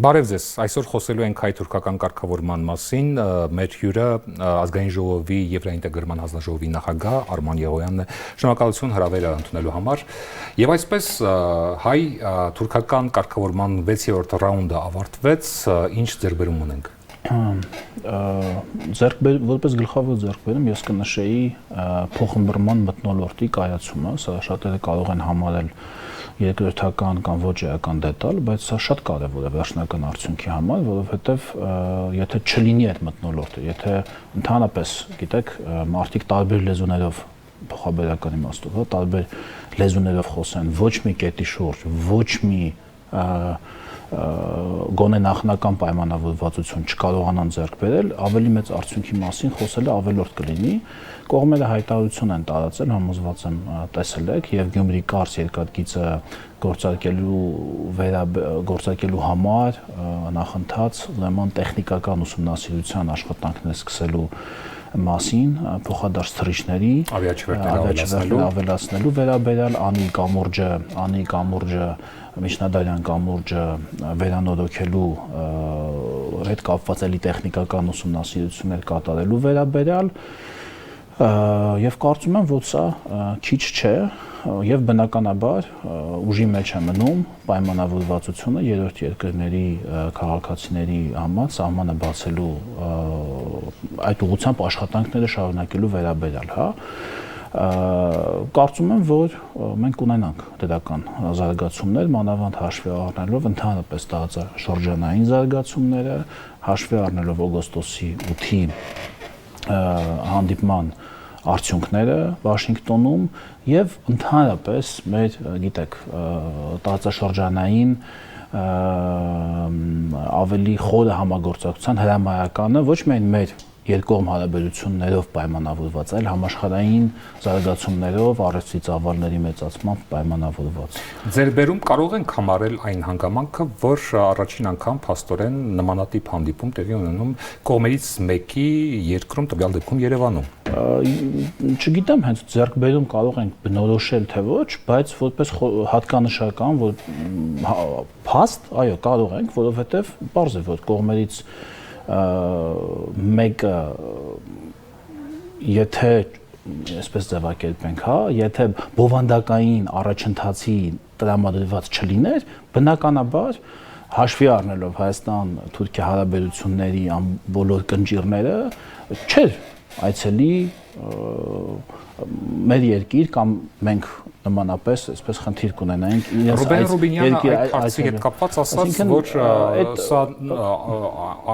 Բարև ձեզ, այսօր խոսելու ենք հայ թուրքական կարգավորման մասին, մեր հյուրը ազգային ժողովի Եվրաինտեգրման հանձնաժողովի նախագահ Արման Եղոյանն է, շնորհակալություն հրավերը ընդունելու համար, եւ այսպես հայ թուրքական կարգավորման 6-րդ ռաունդը ավարտվեց, ինչ ձեռքբերում ունենք։ Որպես գլխավոր ձեռքբերում ես կնշեի փոխըմբռնման մթնոլորտի կայացումը, սա շատերը կարող են համարել երկրորդական կամ ոչ էական դետալ, բայց սա շատ կարևոր է վերջնական արդյունքի համար, որովհետև եթե չլինի այդ մթնոլորտը, եթե ընդհանրապես, գիտեք, մարդիկ տարբեր լեզուներով փոխաբերական իմաստով, տարբեր լեզուներով խոսեն, ոչ մի կետի շուրջ, ոչ մի գոնե նախնական պայմանավորվածություն չկարողանան ձեռք բերել, ավելի մեծ արդյունքի մասին խոսելը ավելորդ կլինի։ Կողմերը հայտարարություն են տարածել, համոզված եմ տեսել եք, եւ Գյումրի Կարս երկաթգիծը գործարկելու համար նախընթաց ուրեմն տեխնիկական ուսումնասիրության աշխատանքներ սկսելու մասին, փոխադարձ թռիչքների ավելացնելու վերաբերյալ Անի կամուրջը միջնադարյան կամուրջը վերանորոգելու հետ կապված էլի տեխնիկական ուսումնասիրություններ կատարելու վերաբերյալ եւ կարծում եմ, որ սա քիչ չէ եւ բնականաբար ուժի մեջ է մնում պայմանավորվածությունը երրորդ երկրների քաղաքացիների համար սահմանը բացելու այդ ուղղությամբ աշխատանքները շարունակելու վերաբերյալ, հա։ Կարծում եմ, որ մենք ունենանք դրական զարգացումներ, մանավանդ հաշվի առնելով ընդհանրապես տարածաշրջանային զարգացումները, հաշվի առնելով օգոստոսի 8-ի հանդիպման արդյունքները Վաշինգտոնում եւ ընդհանրապես մեր, գիտեք, տարածաշրջանային ավելի խորը համագործակցության հրամայականը ոչ միայն մեր երկկողմ հարաբերություններով պայմանավորված, այլ համաշխարհային զարգացումներով, առևտրի ծավալների մեծացմամբ պայմանավորված։ Ձեր բերում կարող ենք համարել այն հանգամանքը, որ առաջին անգամ փաստորեն նմանատիպ հանդիպում տեղի ունենում կողմերից մեկի երկրում, տվյալ դեպքում Երևանում։ Չգիտեմ, հենց ձեռքբերում կարող ենք բնորոշել թե ոչ, բայց որպես հատկանշական, որ փաստ, այո, կարող ենք, որովհետև պարզ է, որ կողմերից մեկը եթե այսպես ձևակերպենք, հա, եթե բովանդակային առաջընթացի տրամադրված չլիներ, բնականաբար հաշվի առնելով Հայաստան-Թուրքիա հարաբերությունների բոլոր կնճիռները չէր այցելի մեր երկիր կամ մենք նմանապես այսպես խնդիր կունենայինք Ռուբեն Ռուբինյանը այդ հարցի հետ կապված ասաց, որ սա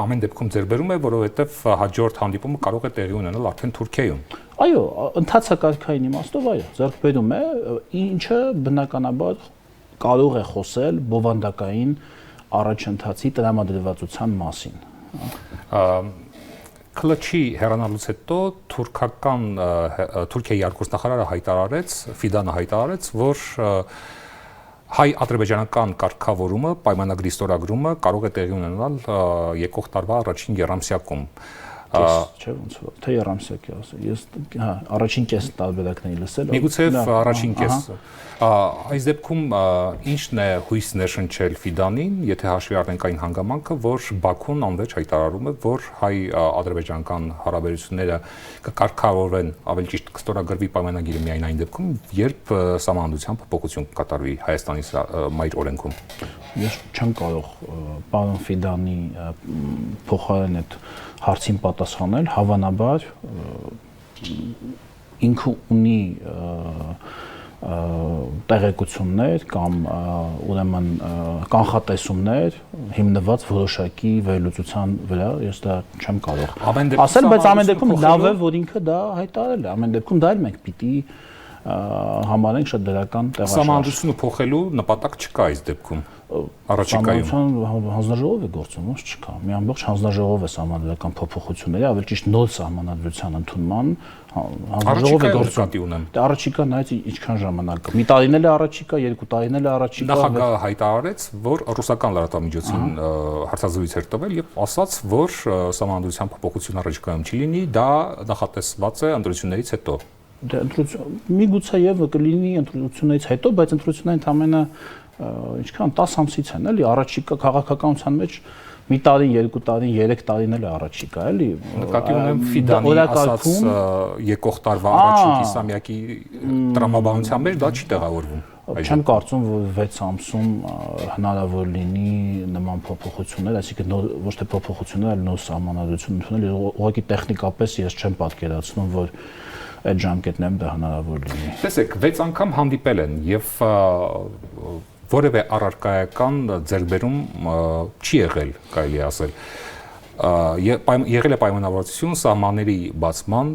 ամեն դեպքում ձեռքբերում է, որովհետև հաջորդ հանդիպումը կարող է տեղի ունենալ արդեն Թուրքիայում։ Այո, ընթացակարգային իմաստով այո, ձեռքբերում է, ինչը բնականաբար կարող է խոսել բովանդակային առաջընթացի տրամադրվածության մասին։ Քլչի հեռանալուց հետո Թուրքիայի արտգործնախարարը հայտարարեց, Ֆիդանը հայտարարեց, որ հայ-ադրբեջանական կարգավորումը, պայմանագրի ստորագրումը կարող է տեղի ունենալ եկող տարվա առաջին եռամսյակում։ Չէ, ոնց որ թե եռամսյակի ասել։ Ես հա, առաջին կես տարբերակների լսել։ Միգուցե առաջին կես։ Այս դեպքում ինչն է հույս ներշնչել Ֆիդանին, եթե հաշվի առնենք այն հանգամանքը, որ Բաքուն անվերջ հայտարարում է, որ հայ-ադրբեջանական հարաբերությունները կկարգավորվեն, ավելի ճիշտ կստորագրվի պայմանագիրը միայն այն դեպքում, երբ սահմանադրության փոփոխություն կատարվի Հայաստանի մայր օրենքում։ Ես չեմ կարող պարոն Ֆիդանի փոխարեն այդ հարցին պատասխանել, հավանաբար ինքը ունի տեղեկություններ կամ ուրեմն կանխատեսումներ հիմնված որոշակի վերլուծության վրա, ես դա չեմ կարող ասել, բայց ամեն դեպքում լավ է, որ ինքը դա հայտարարել է, ամեն դեպքում դա էլ մենք պիտի համարենք շատ դրական տեղաշարժ։ Սահմանադրությունը փոխելու նպատակ չկա այս դեպքում։ Առաջիկայում հանձնաժողով է գործում, ոչ չկա։ Մի ամբողջ հանձնաժողով է սահմանադրական փոփոխությունների, ավելի ճիշտ նոր սահմանադրության ընդունման հանձնաժողով է գործում։ Դա առաջիկա նայած ինչքան ժամանակ կա։ Մի տարին էլ է առաջիկա, 2 տարին էլ է առաջիկա։ Նախագահը հայտարարեց, որ ռուսական լրատվամիջոցին հարցազրույց էր տվել եւ ասաց, որ սահմանադրության փոփոխություն առաջիկայում չի լինի, դա նախատեսված է ընտրություններից հետո։ Միգուցե եւ կլինի ընտրություններից հետո, բայց ընտրությունները ընդամենը ինչքան 10 ամսից են, էլի, առաջիկա քաղաքականության մեջ մի տարին, 2 տարին, 3 տարին էլ է առաջիկա, էլի։ Նկատի ունեմ Ֆիդանի ասած եկող տարվա առաջին կիսամյակի տրամաբանության մեջ դա չի տեղավորվում։ Չեմ կարծում, որ 6 ամսում հնարավոր լինի նման փոփոխություններ, այսինքն ոչ թե փոփոխություններ, այլ նոր սահմանադրություն ընդունել, ուղղակի տեխնիկապես ես չեմ պատկերացնում, որ այդ ժամկետներում դա հնարավոր լինի։ Տեսեք, 6 անգամ հանդիպել են եւ որևէ առարկայական ձեռքբերում չի եղել, կարելի ասել։ Եղել է պայմանավորվածություն սահմանների բացման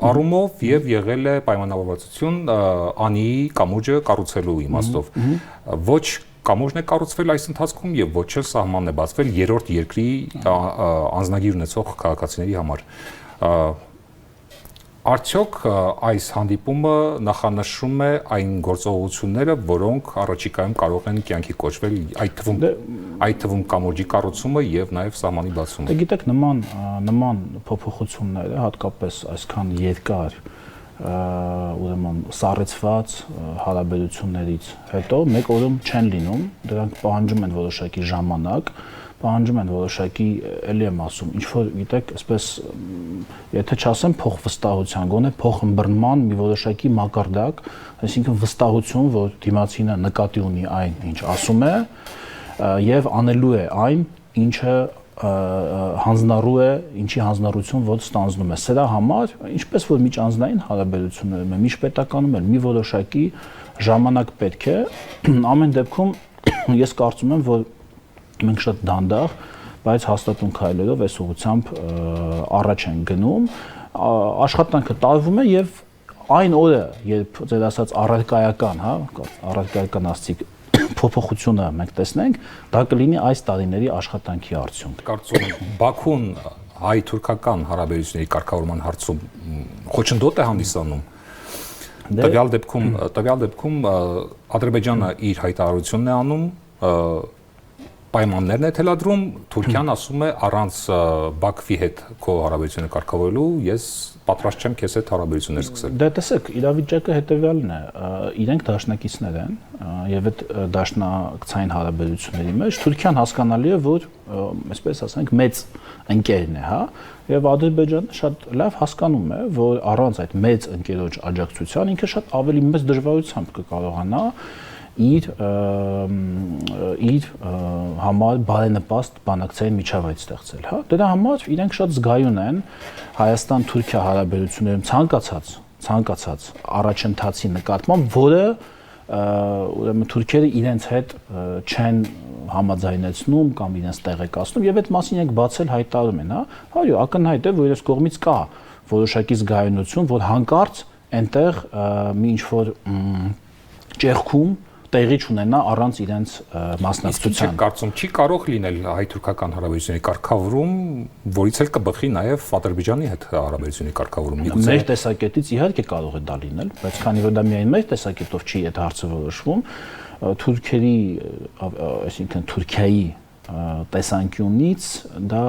առումով եւ եղել է պայմանավորվածություն Անիի կամուրջը կառուցելու իմաստով։ Ոչ կամուրջն է կառուցվել այս ընթացքում եւ ոչ էլ սահմանն է բացվել երրորդ երկրի անձնագիր ունեցող քաղաքացիների համար։ Արդյոք այս հանդիպումը նախանշում է այն գործողությունները, որոնք առաջիկայում կարող են կյանքի կոչվել, այդ թվում կամուրջի կառուցումը եւ նաեւ սահմանի բացումը։ Դե գիտեք, նման փոփոխությունները հատկապես այսքան երկար ուրեմն սառեցված հարաբերություններից հետո մեկ օրում չեն լինում, դրանք պահանջում են որոշակի ժամանակ, պահանջում են որոշակի, էլի եմ ասում, ինչ որ գիտեք, այսպես եթե չասեմ փոխվստահության, գոնե փոխըմբռնման մի որոշակի մակարդակ, այսինքն վստահություն, որ դիմացինը նկատի ունի այն, ինչ ասում է, եւ անելու է այն, ինչը հանձնառու է, ինչի հանձնառություն որ ստանձնում է։ Սրա համար, ինչպես որ միջանձնային հարաբերություններում է, միջպետականում էլ մի որոշակի ժամանակ պետք է, ամեն դեպքում ես կարծում եմ, որ մենք շատ դանդաղ, բայց հաստատուն քայլերով այս ուղղությամբ առաջ են գնում, աշխատանքը տարվում է եւ այն օրը, երբ ձեր ասած առարկայական, հա, առարկայական ասցիք փոփոխությունը մենք տեսնենք, դա կլինի այս տարիների աշխատանքի արդյունք։ Կարծում եմ Բաքուն հայ-թուրքական հարաբերությունների կարգավորման հարցում խոչընդոտ է հանդիսանում։ Տվյալ դեպքում Ադրբեջանը իր հայտարարությունն է անում, պայմաններն է թելադրում, Թուրքիան ասում է առանց Բաքվի հետ քո հարաբերությունը կարգավորելու ես պատրաստ չեմ քեզ հետ հարաբերություններ սկսել։ Դե տեսեք, իրավիճակը հետեւյալն է, իրենք դաշնակիցներ են եւ այդ դաշնակցային հարաբերությունների մեջ Թուրքիան հասկանալի է, որ այսպես ասենք մեծ ընկերն է, հա, եւ Ադրբեջանը շատ լավ հասկանում է, որ առանց այդ մեծ ընկերոջ աջակցության ինքը շատ ավելի մեծ դժվարությամբ կկարողանա իր համար բարենպաստ բանակցային միջավայր ստեղծել, հա։ Դրա համար իրենք շատ զգայուն են Հայաստան-Թուրքիա հարաբերություններում ցանկացած առաջընթացի նկատմամբ, որը ուրեմն թուրքերը իրենց հետ չեն համաձայնեցնում կամ իրենց տեղեկացնում եւ այդ մասին իրենք բացել հայտարարում են, հա։ Այո, ակնհայտ է, որ իրենց կողմից կա որոշակի զգայունություն, որ հանկարծ այնտեղ մի ինչ-որ ճեղքում տեղի չունենա առանց իրենց մասնակցության։ Կարծում չի կարող լինել հայ-թուրքական հարաբերությունների կարգավորում, որից էլ կբխի նաև Ադրբեջանի հետ հարաբերությունների կարգավորում։ Մեր տեսակետից իհարկե կարող է դա լինել, բայց քանի որ դա միայն մեր տեսակետով չի այդ հարցը որոշվում, թուրքերի, այսինքն Թուրքիայի տեսանկյունից դա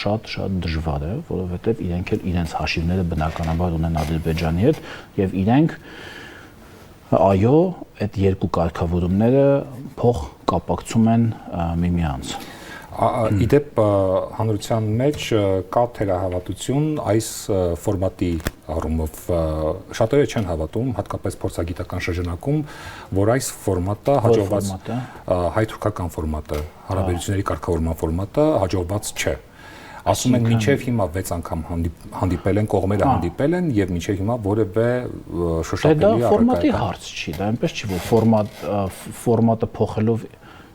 շատ դժվար է, որովհետև իրենք էլ իրենց հաշիվները բնականաբար ունեն Ադրբեջանի հետ եւ իրենք այո, այդ երկու կարգավորումները փոխ կապակցում են միմյանց։ Իդեպ հանրության մեջ կա թերահավատություն այս ֆորմատի առումով շատերը չեն հավատում, հատկապես փորձագիտական շրջանակում, որ այս ֆորմատը հաջողված հայ-թուրքական ֆորմատը, հարաբերությունների կարգավորման ֆորմատը հաջողված չէ։ Ասում են մինչև հիմա 6 անգամ հանդիպել են, կողմերը հանդիպել են եւ մինչև հիմա որևէ շոշափելի առարկա։ Դա ֆորմատի հարց չի, դա այնպես չի, որ ֆորմատը փոխելով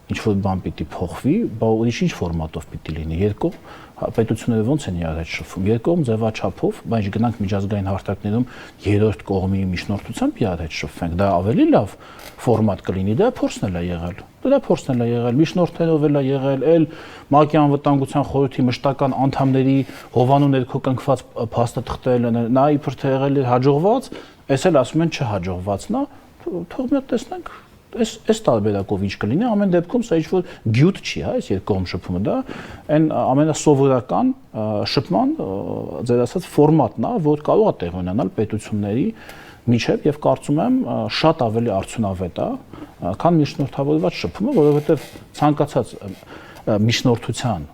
ինչ որ բան պիտի փոխվի, բայց ուրիշ ինչ ֆորմատով պիտի լինի։ Երկու պետությունները ոնց են իրար հետ շփվում։ Երկում ձևաչափով, բայց գնանք միջազգային հարթակներում երրորդ կողմի միջնորդությամբ իրար հետ շփվենք։ Դա ավելի լավ ֆորմատ կլինի, դա փորձն է եղել։ Դա փորձն է եղել, միջնորդներով էլ է եղել, էլ ՄԱԿ-ի անվտանգության խորհրդի մշտական անդամների հովանու ներքո կնքված փաստաթղթերը նա իբր թե եղել է հաջողված, այս էլ ասում են չհաջողվածն է, թող մենք տեսնենք Այս տարբերակով ինչ կլինի, ամեն դեպքում սա ինչ-որ գյուտ չի, հա, այս երկկողմ շփումը դա, այն ամենասովորական շփման, ձեր ասած, ֆորմատն է, որ կարող է տեղի ունենալ պետությունների միջև եւ կարծում եմ շատ ավելի արդյունավետ է, քան միջնորդավորված շփումը, որովհետեւ ցանկացած միջնորդության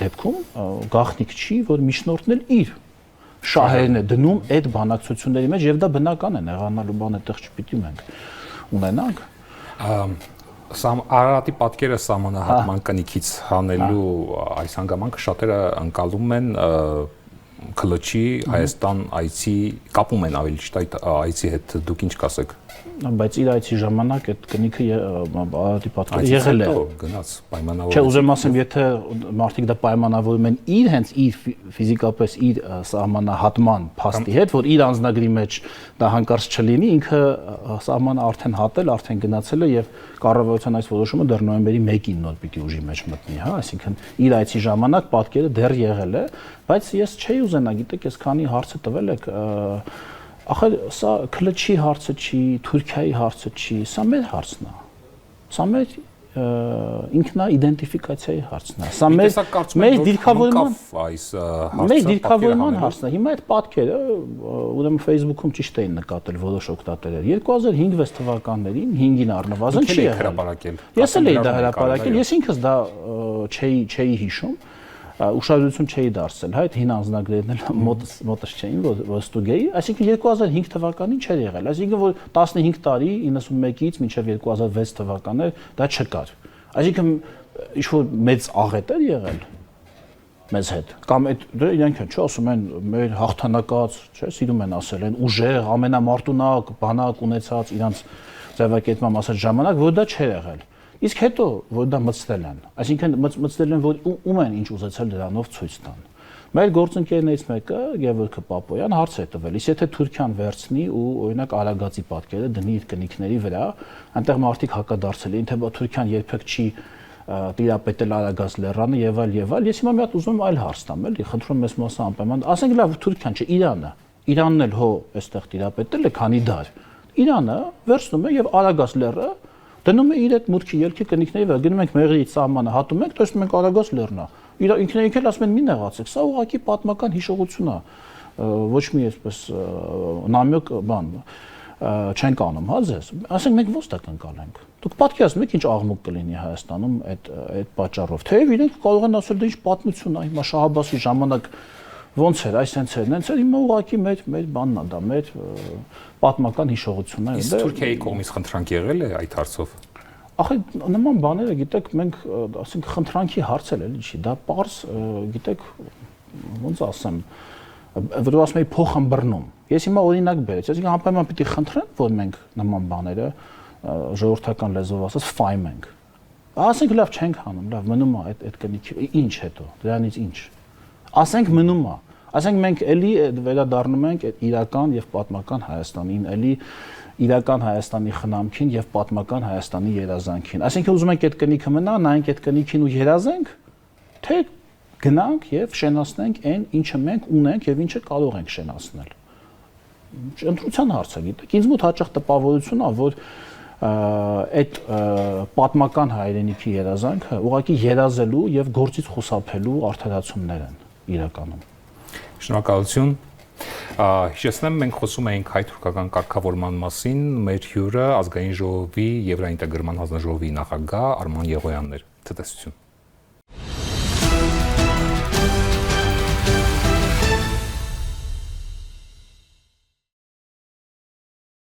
դեպքում գաղտնիք չի, որ միջնորդն էլ իր շահերն է դնում այդ բանակցությունների մեջ եւ դա բնական է, եղանալու բան այդտեղ չպիտի մենք ունենանք։ Արարատի պատկերը սահմանահատման կնիքից հանելու այս հանգամանքը շատերը ընկալում են Քլչի Հայաստան այցի կապում են ավելի ճիշտ այդ այցի հետ դուք ինչ կասեք բայց իր այցի ժամանակ այդ կնիքը Արարատի պատկերը եղել է գնաց պայմանավորված չէ ուզեմ ասեմ եթե մարդիկ դա պայմանավորում են իր հենց իր ֆիզիկապես իր սահմանահատման փաստի հետ որ իր անձնագրի մեջ դա հանկարծ չլինի ինքը սահմանը արդեն հատել արդեն գնացել է եւ կառավարության այս որոշումը դեռ նոյեմբերի 1-ին նոր պիտի ուժի մեջ մտնի հա այսինքն իր այցի ժամանակ պատկերը դեռ եղել է բայց ես չէի ուզենա գիտեք ես քանի հարցը տվել եք Ախր սա Քլչի հարցը չի, Թուրքիայի հարցը չի, սա մեր հարցն է։ Սա մեր ինքնաիդենտիֆիկացիայի հարցն է։ Սա մեր դիրքավորման այս հարցը մեր դիրքավորման հարցն է։ Հիմա այդ պատկերը ուրեմն Facebook-ում ճիշտ էին նկատել որոշ օգտատերեր 2005-6 թվականներին 5-ին առնվազն չի եղել։ Ես էլ էի դա հրապարակել, ես ինքս դա չէի հիշում։ Ուշադրություն չէի դարձել, հա այդ հին անձնագրերն էլ մոտս չէին, որ ստուգեի, այսինքն 2005 թվականին չէր եղել, այսինքն որ 15 տարի 91-ից մինչև 2006 թվականներ դա չկար։ Այսինքն ինչ-որ մեծ աղետ էր եղել մեզ հետ։ Կամ այդ իրենք են, չէ, ասում են մեր հաղթանակած, չէ, սիրում են ասել, են ուժեղ, ամենամարտունակ, բանակ ունեցած իրանց ձևակերպման ասած ժամանակ, որ դա չէր եղել։ Իսկ հետո որ դա մտցնել են, այսինքն մտցնել են որ ում են ինչ ուզեցել դրանով ցույց տան։ Մեր գործընկերներից մեկը Գևորգ Պապոյան հարց է տվել, իսկ եթե Թուրքիան վերցնի ու օրինակ Արագածի պատկերը դնի իր կնիքների վրա, այնտեղ մարդիկ հակադարձել էին, թե բա Թուրքիան երբեք չի տիրապետել Արագած լեռանը եւ այլ, ես հիմա մի հատ ուզում եմ այլ հարց տամ, էլի, խնդրում եմ ես մասը անպայման, ասենք լավ Թուրքիան չէ, Իրանն էլ հո այստեղ տիրապետել է քանի դար։ Իրանը վերցնում է եւ Արագած լեռը դնում է իր այդ մուտքի ելքի կնիքների վրա, գնում ենք մեղրից սահմանը, հատում ենք, տեսնում ենք Արագած լեռնա։ Ինքներինք էլ ասում են մի նեղացեք, սա ուղղակի պատմական հիշողություն է, ոչ մի այսպես նամյոկ բան չենք անում, հա ձեզ։ Ասենք մենք ո՞նց դա կընկալենք։ Դուք պատկերացնում եք ինչ աղմուկ կլինի Հայաստանում այդ պատճառով։ Թեև իրենք կարող են ասել դա ինչ պատմություն է, հիմա Շահաբազի ժամանակ ոնց էր, այսենց էր, նենց էր, հիմա ուղղակի մեր բանն է դա, մեր պատմական հիշողությունն է։ Իսկ Թուրքիայի կողմից խնդրանք եղել է այդ հարցով։ Ախր նման բաները, գիտեք, մենք ասենք խնդրանքի հարց էլ էլի չի, դա պարզ, գիտեք, ոնց ասեմ, որ ասում եի փոխըմբռնում։ Ես հիմա օրինակ բերեցի, այսինքն անպայման պիտի խնդրեմ, որ մենք նման բաները ժողովրդական լեզվով ասած ֆայմենք։ Ասենք լավ չենք հանում, լավ մնում է այդ կնիքի, ինչ հետո, դրանից ինչ։ Ասենք մնում է։ Ասենք մենք էլի վերադառնում ենք այդ իրական եւ պատմական Հայաստանին, էլի իրական Հայաստանի խնամքին եւ պատմական Հայաստանի երազանքին։ Այսինքն ուզում ենք այդ կնիքը մնա, նայենք այդ կնիքին ու երազենք, թե գնանք եւ շենացնենք այն, ինչը մենք ունենք եւ ինչը կարող ենք շենացնել։ Ընտրության հարց է, գիտեք։ Ինձ մոտ հաճախ տպավորություն է, որ այդ պատմական հայրենիքի երազանքը ուղղակի երազելու եւ գործից խուսափելու արդարացումներ են իրականում։ Շնորհակալություն։ Հիշեցնեմ, մենք խոսում էինք հայ-թուրքական կարգավորման մասին, մեր հյուրը ազգային ժողովի Եվրաինտեգրման հանձնաժողովի նախագահ Արման Եղոյանն էր։ Ցտեսություն։